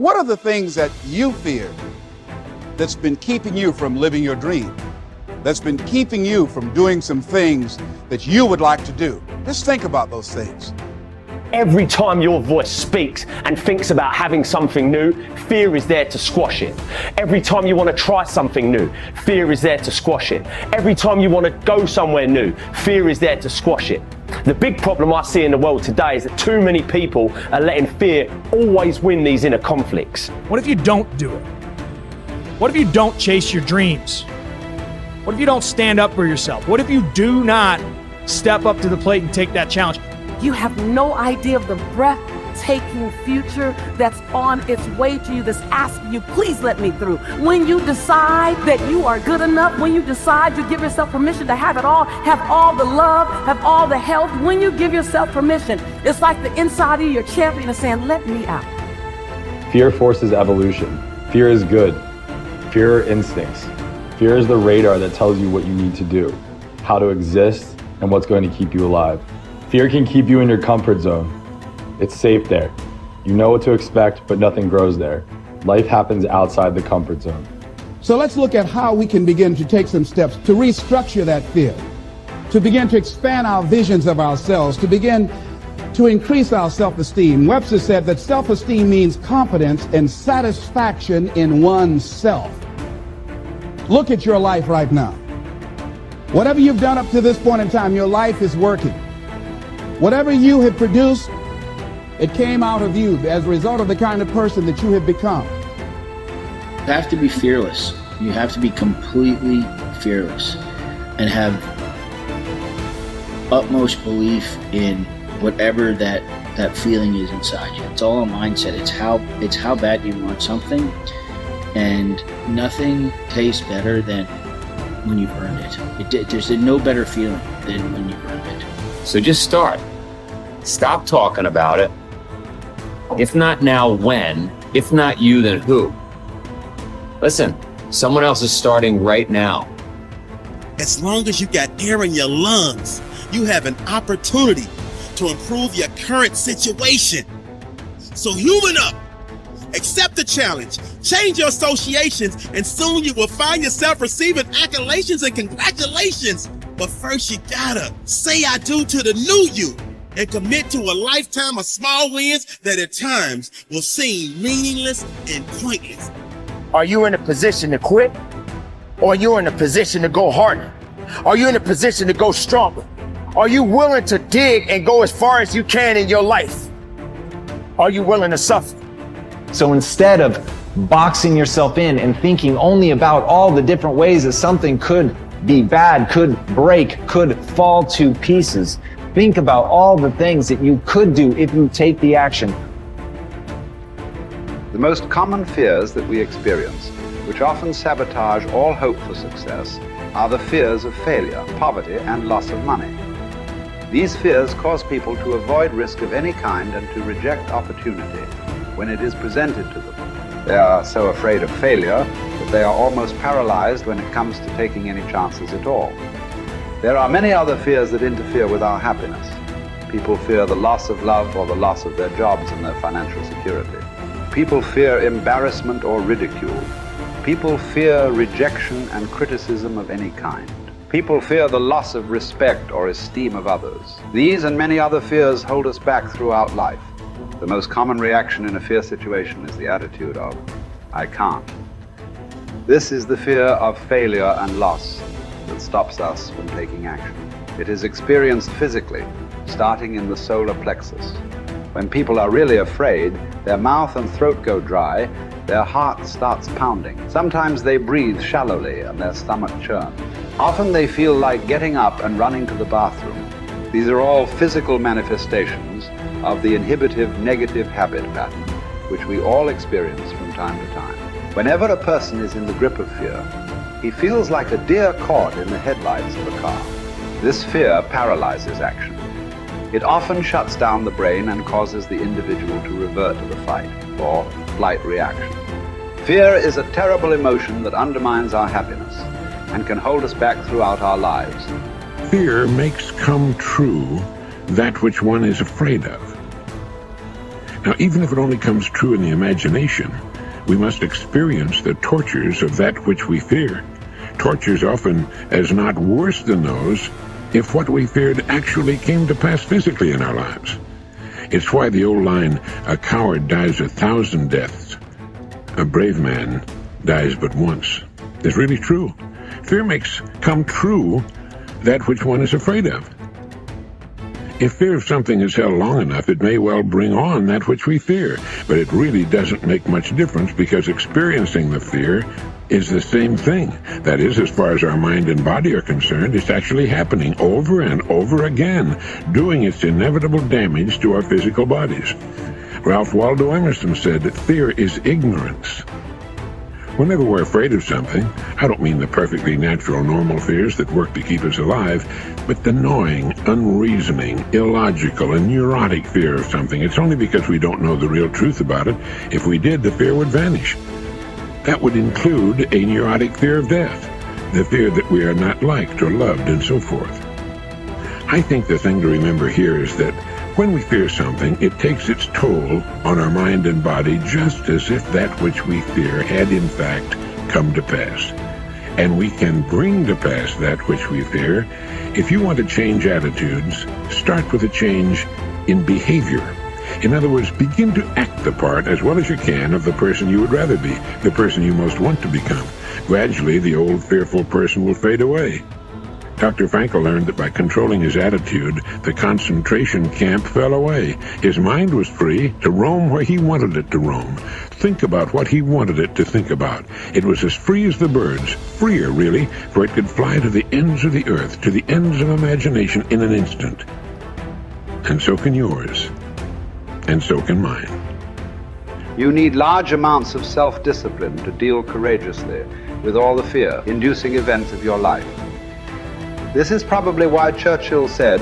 What are the things that you fear that's been keeping you from living your dream? That's been keeping you from doing some things that you would like to do? Just think about those things. Every time your voice speaks and thinks about having something new, fear is there to squash it. Every time you want to try something new, fear is there to squash it. Every time you want to go somewhere new, fear is there to squash it. The big problem I see in the world today is that too many people are letting fear always win these inner conflicts. What if you don't do it? What if you don't chase your dreams? What if you don't stand up for yourself? What if you do not step up to the plate and take that challenge? You have no idea of the breathtaking future that's on its way to you, that's asking you, please let me through. When you decide that you are good enough, when you decide you give yourself permission to have it all, have all the love, have all the health, when you give yourself permission, it's like the inside of your champion is saying, let me out. Fear forces evolution. Fear is good. Fear are instincts. Fear is the radar that tells you what you need to do, how to exist, and what's going to keep you alive. Fear can keep you in your comfort zone. It's safe there. You know what to expect, but nothing grows there. Life happens outside the comfort zone. So let's look at how we can begin to take some steps to restructure that fear, to begin to expand our visions of ourselves, to begin to increase our self-esteem. Webster said that self-esteem means confidence and satisfaction in oneself. Look at your life right now. Whatever you've done up to this point in time, your life is working. Whatever you have produced, it came out of you as a result of the kind of person that you have become. You have to be fearless. You have to be completely fearless and have utmost belief in whatever that feeling is inside you. It's all a mindset. It's how bad you want something, and nothing tastes better than when you've earned it. There's no better feeling than when you've earned it. So just start. Stop talking about it. If not now, when? If not you, then who? Listen, someone else is starting right now. As long as you got air in your lungs, you have an opportunity to improve your current situation. So human up, accept the challenge, change your associations, and soon you will find yourself receiving accolades and congratulations. But first you gotta say I do to the new you and commit to a lifetime of small wins that at times will seem meaningless and pointless. Are you in a position to quit? Or are you in a position to go harder? Are you in a position to go stronger? Are you willing to dig and go as far as you can in your life? Are you willing to suffer? So instead of boxing yourself in and thinking only about all the different ways that something could be bad, could break, could fall to pieces, think about all the things that you could do if you take the action. The most common fears that we experience, which often sabotage all hope for success, are the fears of failure, poverty, and loss of money. These fears cause people to avoid risk of any kind and to reject opportunity when it is presented to them. They are so afraid of failure that they are almost paralyzed when it comes to taking any chances at all. There are many other fears that interfere with our happiness. People fear the loss of love or the loss of their jobs and their financial security. People fear embarrassment or ridicule. People fear rejection and criticism of any kind. People fear the loss of respect or esteem of others. These and many other fears hold us back throughout life. The most common reaction in a fear situation is the attitude of, I can't. This is the fear of failure and loss that stops us from taking action. It is experienced physically, starting in the solar plexus. When people are really afraid, their mouth and throat go dry, their heart starts pounding. Sometimes they breathe shallowly and their stomach churns. Often they feel like getting up and running to the bathroom. These are all physical manifestations of the inhibitive negative habit pattern, which we all experience from time to time. Whenever a person is in the grip of fear, he feels like a deer caught in the headlights of a car. This fear paralyzes action. It often shuts down the brain and causes the individual to revert to the fight or flight reaction. Fear is a terrible emotion that undermines our happiness and can hold us back throughout our lives. Fear makes come true that which one is afraid of. Now, even if it only comes true in the imagination, we must experience the tortures of that which we fear. Tortures often as not worse than those if what we feared actually came to pass physically in our lives. It's why the old line, "A coward dies 1,000 deaths, a brave man dies but once," is really true. Fear makes come true that which one is afraid of. If fear of something is held long enough, it may well bring on that which we fear, but it really doesn't make much difference because experiencing the fear is the same thing. That is, as far as our mind and body are concerned, it's actually happening over and over again, doing its inevitable damage to our physical bodies. Ralph Waldo Emerson said that fear is ignorance. Whenever we're afraid of something, I don't mean the perfectly natural, normal fears that work to keep us alive, but the gnawing, unreasoning, illogical, and neurotic fear of something. It's only because we don't know the real truth about it. If we did, the fear would vanish. That would include a neurotic fear of death, the fear that we are not liked or loved, and so forth. I think the thing to remember here is that when we fear something, it takes its toll on our mind and body just as if that which we fear had in fact come to pass. And we can bring to pass that which we fear. If you want to change attitudes, start with a change in behavior. In other words, begin to act the part as well as you can of the person you would rather be, the person you most want to become. Gradually, the old fearful person will fade away. Dr. Frankl learned that by controlling his attitude, the concentration camp fell away. His mind was free to roam where he wanted it to roam, think about what he wanted it to think about. It was as free as the birds, freer really, for it could fly to the ends of the earth, to the ends of imagination in an instant. And so can yours. And so can mine. You need large amounts of self-discipline to deal courageously with all the fear-inducing events of your life. This is probably why Churchill said,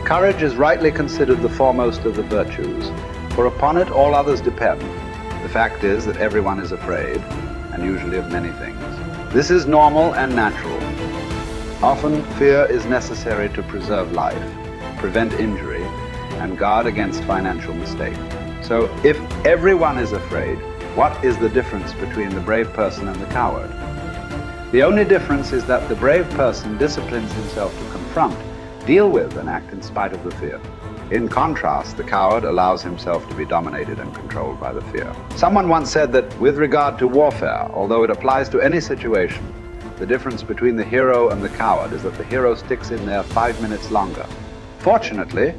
"Courage is rightly considered the foremost of the virtues, for upon it all others depend." The fact is that everyone is afraid, and usually of many things. This is normal and natural. Often, fear is necessary to preserve life, prevent injury, and guard against financial mistake. So, if everyone is afraid, what is the difference between the brave person and the coward? The only difference is that the brave person disciplines himself to confront, deal with, and act in spite of the fear. In contrast, the coward allows himself to be dominated and controlled by the fear. Someone once said that with regard to warfare, although it applies to any situation, the difference between the hero and the coward is that the hero sticks in there 5 minutes longer. Fortunately,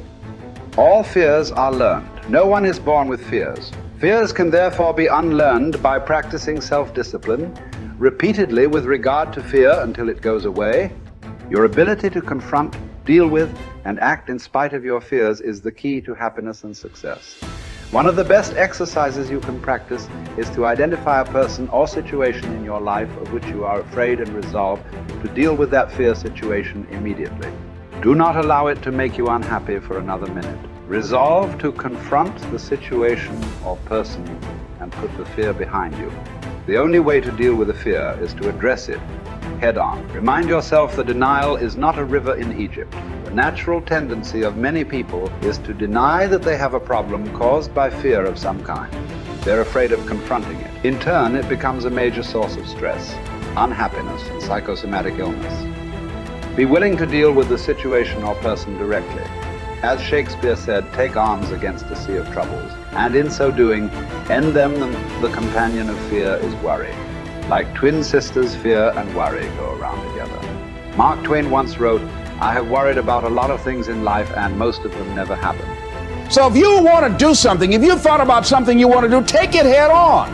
all fears are learned. No one is born with fears. Fears can therefore be unlearned by practicing self-discipline repeatedly with regard to fear until it goes away. Your ability to confront, deal with, and act in spite of your fears is the key to happiness and success. One of the best exercises you can practice is to identify a person or situation in your life of which you are afraid and resolve to deal with that fear situation immediately. Do not allow it to make you unhappy for another minute. Resolve to confront the situation or person and put the fear behind you. The only way to deal with the fear is to address it head on. Remind yourself that denial is not a river in Egypt. The natural tendency of many people is to deny that they have a problem caused by fear of some kind. They're afraid of confronting it. In turn, it becomes a major source of stress, unhappiness, and psychosomatic illness. Be willing to deal with the situation or person directly. As Shakespeare said, take arms against a sea of troubles, and in so doing, end them. The companion of fear is worry. Like twin sisters, fear and worry go around together. Mark Twain once wrote, "I have worried about a lot of things in life, and most of them never happen." So if you want to do something, if you've thought about something you want to do, take it head on.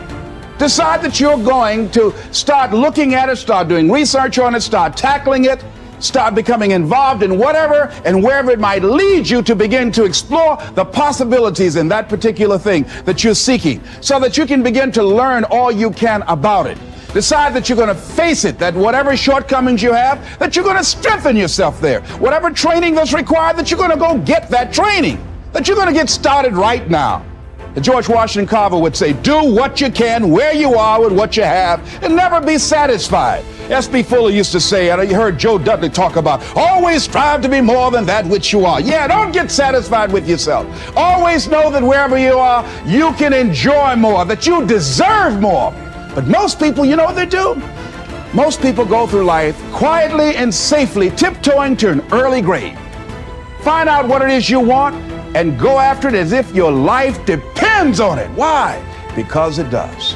Decide that you're going to start looking at it, start doing research on it, start tackling it, start becoming involved in whatever and wherever it might lead you to begin to explore the possibilities in that particular thing that you're seeking so that you can begin to learn all you can about it. Decide that you're going to face it, that whatever shortcomings you have, that you're going to strengthen yourself there. Whatever training that's required, that you're going to go get that training, that you're going to get started right now. George Washington Carver would say, do what you can, where you are with what you have, and never be satisfied. S.B. Fuller used to say, and you heard Joe Dudley talk about, always strive to be more than that which you are. Yeah, don't get satisfied with yourself. Always know that wherever you are, you can enjoy more, that you deserve more. But most people, you know what they do? Most people go through life quietly and safely, tiptoeing to an early grave. Find out what it is you want and go after it as if your life depends on it. Why? Because it does.